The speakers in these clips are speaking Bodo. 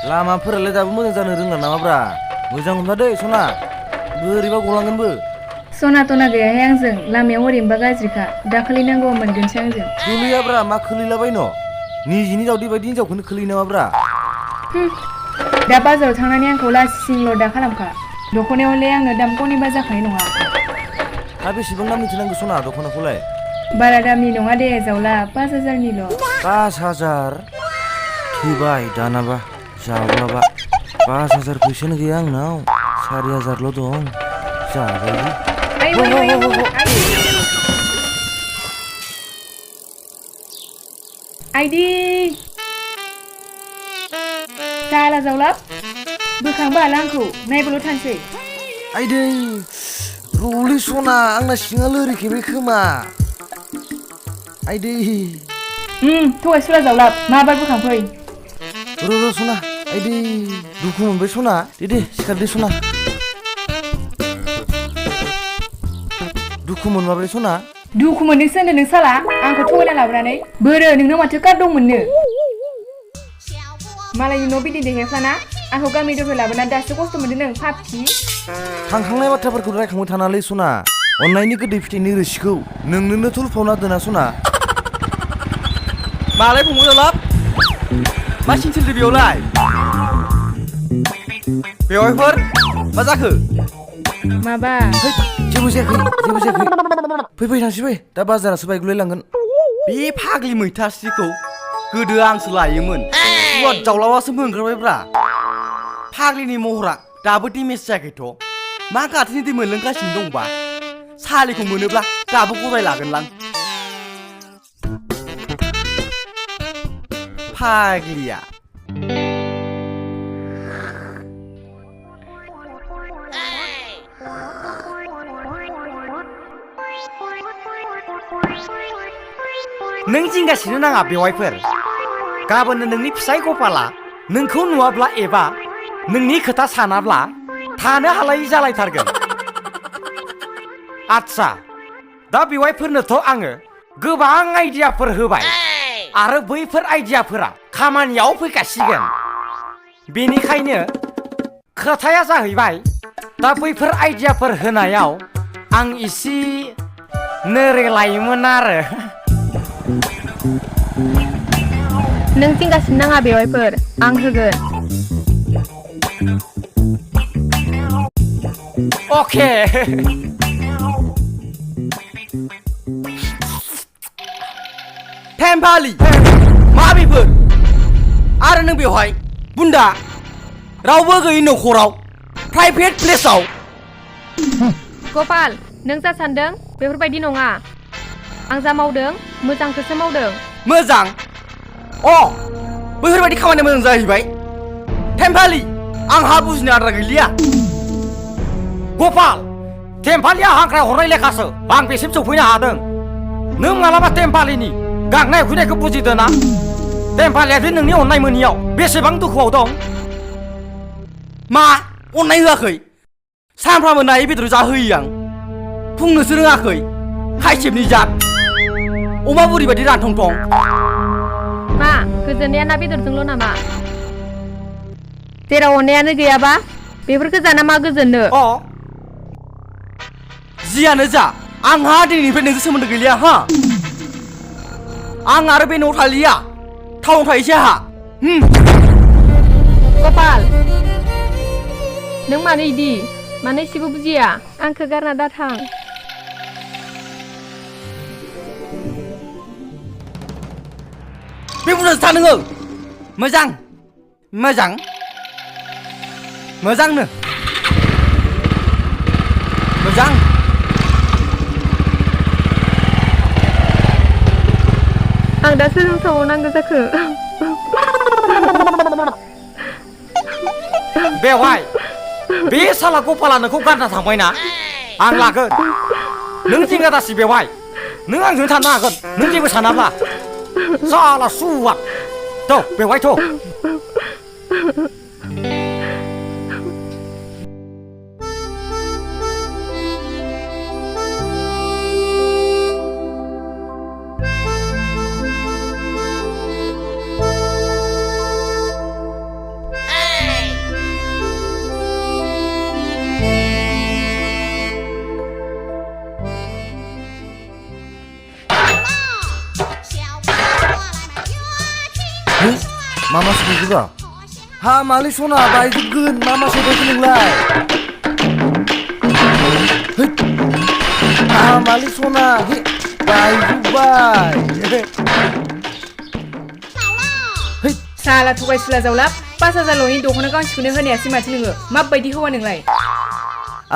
लामाफोरालाय दाबो मोजां जानो रोंला नामाब्रा मोजां हमना दै सना बोरैबा गलांगोनबो सना तना गैयाहाय आंजों लामायाव ओरैनोबा गाज्रिखा दाखालि नांगौबा मोनगोनसो आंजों खोलैयाब्रा मा खोलैलाबायन' निजिनि दावदै बायदि हिनजावखौनो खोलैयो नामाब्रा दा बाजाराव थांनानै आंखौ लासिंल' दा खालामखा दख'नायावलाय आंनो दाम कनिबा जाखानाय नङा दा बेसेबां दामनिथो नांगौ सना दख'नाखौलाय बारा दामनि नङा दे जावला 5,000निल' 5,000 थैबाय दानाबा जावलाबा 5,000 फैसानो गैया आंनाव 4,000ल' दं जाबाय आइदि जाला जावला बोखांबा हाला आंखौ नायबोल' थांसै आइदै रलै सना आंना सिङा लोरिखेबाय खोमा आइदै थगाय सुला जावला माबार बोखांफै र' सना आइदै दुखु मोनबाय सना दे सिखारदो सना दुखु मोनमाब्रै सना दुखु मोनदोंसो होनदों नों साला आंखौ थगायना लाबोनानै बोरो नोंनाव माथो कार दंमोननो मालायनि न' बिदि देहेफ्लाना आंखौ गामि दरफाय लाबोना दासो खस्थ' मोनदों नों फाफि थांखांनाय बाथ्राफोरखौ रायखांबाय थानालै सना अननायनि गोदै फिथाइनि रोसिखौ नोंनोनो थुलफावना दोना सना मालाय फंबाय जलाब मा सिनसिलदो बेयावलाय बेवाइफोर मा जाखो माबा जेबो जायाखै फै थांसै दा बाजारासो बायगुलाय लांगोन बे फाग्लि मैथास्रिखौ गोदो आंसो लायोमोन सुवाद जावलावासो मोनग्राबायब्रा फाग्लिनि महरा दाबो डेमेज जायाखैथ' मा गाथोनि दै मोनलोंगासिनो दंबा सालिखौ मोनोब्ला दाबो गदाय लागोनलां फाग्लिया नों जिंगासिनो नाङा बेवाइफोर गाबोननो नोंनि फिसाय गपाला नोंखौ नुवाब्ला एबा नोंनि खोथा सानाब्ला थानो हालायि जालायथारगोन आच्छा दा बेवाइफोरनोथ' आङो गोबां आइडियाफोर होबाय आरो बैफोर आइडियाफोरा खामानियाव फैगासिगोन बेनिखायनो खोथाया जाहैबाय दा बैफोर आइडियाफोर होनायाव आं इसे नोरेलायोमोन आरो नों जिंगासिनो नाङा बेवाइफोर आं होगोन अके टेम्पालि मा बेफोर आरो नों बेवहाय बुन्दा रावबो गैयै न'खराव प्राइभेट प्लेसाव गपाल नों जा सानदों बेफोरबायदि नङा आं जा मावदों मोजांखौसो मावदों मोजां बैफोरबायदि खामानिया मोजां जाहैबाय टेम्पालि आंहा बुजिनो आद्रा गैलिया गपाल टेम्पालिया हांख्राय हरनाय लेखासो आं बेसिम सौफैनो हादों नों मालाबा टेम्पालिनि गांनाय उखैनायखौ बुजिदों ना टेम्पालिया दि नोंनि अननाय मोनियाव बेसेबां दुखुआव दं मा अननाय होआखै सानफ्रामबो नायै बेदर जाहोयो आं बुंनोसो रोङाखै खायसेबनि जात अमा बुरि बायदि रानथं मा गोजोननाया ना बेदरजोंल' नामा जेराव अननायानो गैयाबा बेफोरखौ जाना मा गोजोननो जियानो जा आंहा दिनैनिफ्राय नोंजों सोमोन्दो गैलिया हा आं आरो बे न'आव थालिया टाउनाव थाहैसै आंहा गपाल नों मानो इदि मानो एसेबो बुजिया आंखौ गारना दाथां बे बुंनोसो था नोङो मोजां मोजांनो मोजां आं दा सोरजों सावनांगौ जाखो बेवहाय बे साला गपाला नोंखौ गारना थांबायना आं लागोन नों जिंगा दासि बेवहाय नों आंजों थानो हागोन नों जेबो सानाब्ला साला सुवाद थ' बेवहाय थ' मा सोदोंबा हा मालै सना बायजोबगोन मा सोदोंखौ नोंलाय हा मालै सना बायजोब्बाय साला थगायसुला जावला 5,000ल'नि दख'ना गांसेखौनो होनायासै माथो नोङो माबायदि हौवा नोंलाय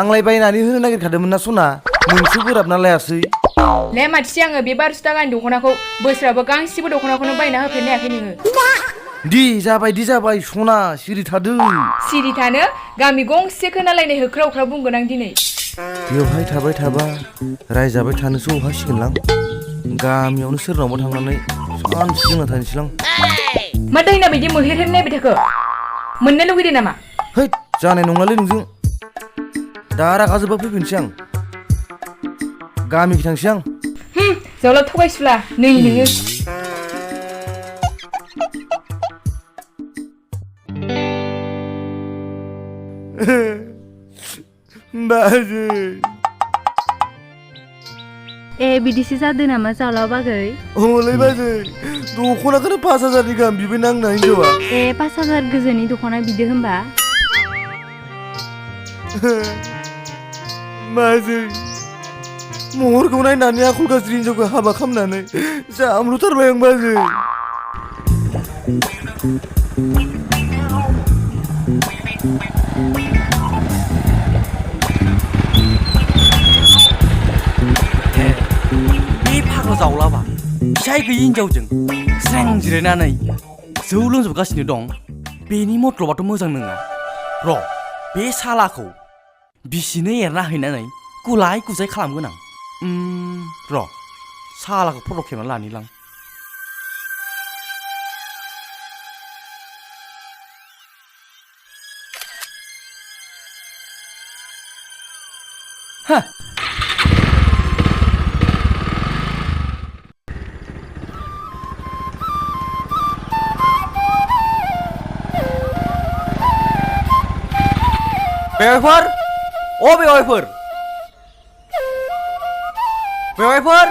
आंलाय बायनानै होनो नागिरखादोंमोन ना सना नोंसो बोराबना लायासै ले माथिसि आङो बे 1200 थाखानि दख'नाखौ बोसोरावबो गांसेबो दख'नाखौनो बायना होफेरनो हायाखै नोङो दि जाबाय सना सिरि थादों सिरि थानो गामि गंसे खोनालायनाय होख्राव होख्राव बुंगोन आं दिनै बेवहाय थाबाय थाबा रायजाबाय थानोसो अहासिगोनलां गामियावनो सोरनावबा थांनानै सानसे जोंना थानोसैलां मा दैना बिदि मोहेरहेर नायबाय थाखो मोननो लुगैदों नामा है जानाय नङालै नोंजों दा रागा जोबा फैफिनसै आं गामिखै थांसै आं जावला थगायसुला नै नोङो बाजै बिदिसो जादों नामा जावला बागै अलै बाजै दख'नाखौनो 5,000नि गाहाम बिबाय नांना हिनजावा 5,000 गोजोननि दख'ना बिदो होनबा बाजै महरखौ नायनानै आखल गाज्रि हिनजावखौ हाबा खालामनानै जाम्रुथारबाय आं बाजै जावलाबा फिसाय गैयि हिनजावजों स्रें जिरायनानै जौ लोंजोबगासिनो दं बेनि मत्लबाथ' मोजां नङा र' बे सालाखौ बिसिनो एरना हैनानै गुलाय गुजाय खालामगोन आं र' सालाखौ फट' खेबना लानिलां हा बेवाइफोर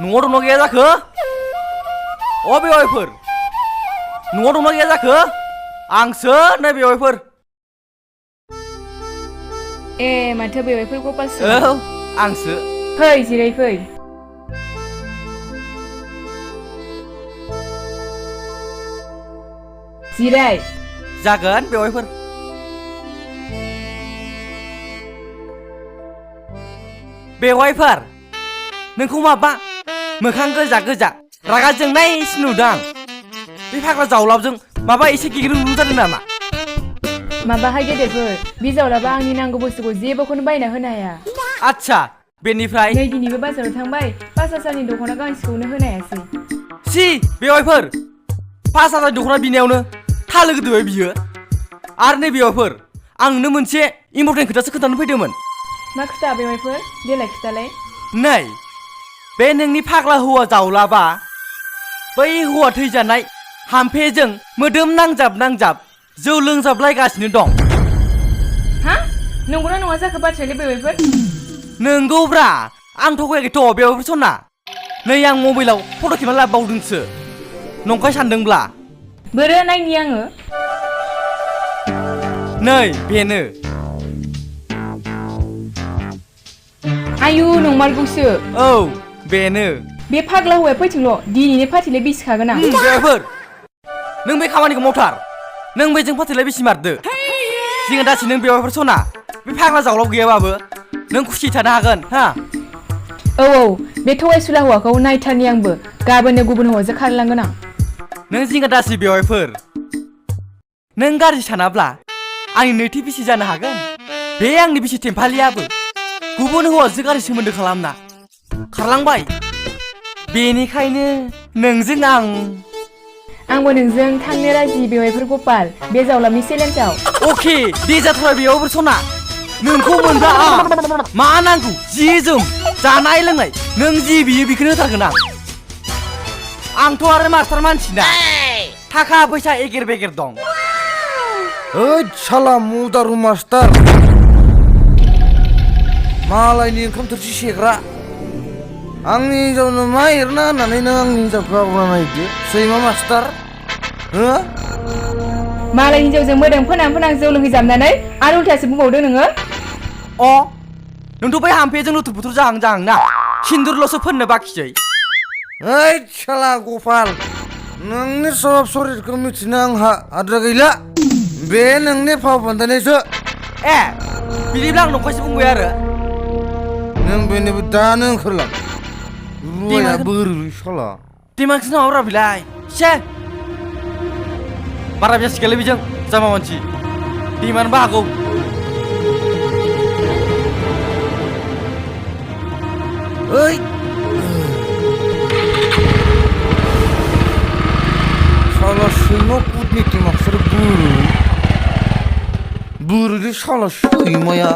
न'आव दंना गैया जाखो बेवाइफोर न'आव दंना गैया जाखो आंसो नै बेवाइफोर माथो बेवाइफोर गपालसो औ आंसो फै जिराय फै जिराय जागोन बेवाइफोर बेवाइफोर नोंखौ माबा मोखां गोजा गोजा रागा जोंनायसो नुदों आं बे फाग्ला जावलाबजों माबा एसे गिग्रुं जादों नामा माबाहाय गेदेरफोर बे जावलाबा आंनि नांगौ बुस्थुखौ जेबोखौनो बायना होनो हाया आच्छा बेनिफ्राय नै दिनैबो बाजाराव थांबाय 5,000नि दख'ना गांसेखौनो होनो हायासै सि बेवाइफोर 5,000 दख'ना बिनायावनो थालो गोदोबाय बियो आरो नै बेवाइफोर आं नोंनो मोनसे इम्परटेन्ट खोथासो खोन्थानो फैदोंमोन मा खोथा बेवाइफोर देलाय खिथालाय नै बे नोंनि फाग्ला हौवा जावलाबा बै हौवा थैजानाय हाम्फेजों मोदोम नांजाब जौ लोंजाबलायगासिनो दं हा नंगौना नङा जाखो बाथ्रायालाय बेवाइफोर नंगौब्रा आं थगायाखैथ' बेवाइफोर सना नै आं मबाइलाव फट' खेबना लाबोबावदोंसो नंखाय सानदोंब्ला बोरो नायनि आङो नै बेनो आयु नंमारगौसो औ बेनो बे फाग्ला हौवाया फैथोंल' दिनैनो फाथिलाय बिसिखागोन आं बेवाइफोर नों बे खामानिखौ मावथार नों बेजों फाथैलाय बिसि मारदो जोङो दासि नों बेवाइफोर सना बे फाग्ला जावलाव गैयाबाबो नों खुसि थानो हागोन हा औ बे थगायसुला हौवाखौ नायथारनि आंबो गाबोननो गुबुन हौवाजों खारलांगोन आं नों जिंगा दासि बेवाइफोर नों गाज्रि सानाब्ला आंनि नैथि बिसि जानो हागोन बे आंनि बिसि टेम्फालियाबो गुबुन हौवाजों गाज्रि सोमोन्दो खालामना खारलांबाय बेनिखायनो नोंजों आंबो नोंजों थांनो राजि बेवाइफोर गपाल बे जावलामनि चेलेन्जआव अके दे जाथारबाय बेवाइफोर सना नोंखौ मोनबा आं मा नांगौ जि जोम जानाय लोंनाय नों जि बियो बेखौनो होथारगोन आंथ' आरो मास्टार मानसिना थाखा फैसा एगेर बेगेर दं ओइ साला मुदारु मास्टार मालायनि ओंखाम थोरसि सेग्रा आंनि हिनजावनो मा एरना होननानै नों आंनि हिनजावखौ आवग्रा नायदो सैमा मास्टार हो मालाय हिनजावजों मोदोम फोनां जौ लोंहैजाबनानै आरो उल्थासो बुंबावदों नोङो अ नोंथ' बै हाम्फेजों लुथुर पुथुर जाहां ना सिन्दुरल'सो फोननो बाखिसै ओइ शाला गपाल नोंनि सब सरिरखौ मिथिनो आंहा आद्रा गैला बे नोंनि फाव फान्दायनायसो ए बिदिब्ला आं नंखायसो बुंबाय आरो नों बेनिबो दानो ओंखारलां रुवाया बोरै शाला दिमागसो नामाब्रा बिलाय से बारा जासिगोनलै बेजों जामा मानसि दिमानबो हागौ ओइ शाला सैमा कुदनिति मास्टार बोरै शाला सैमाया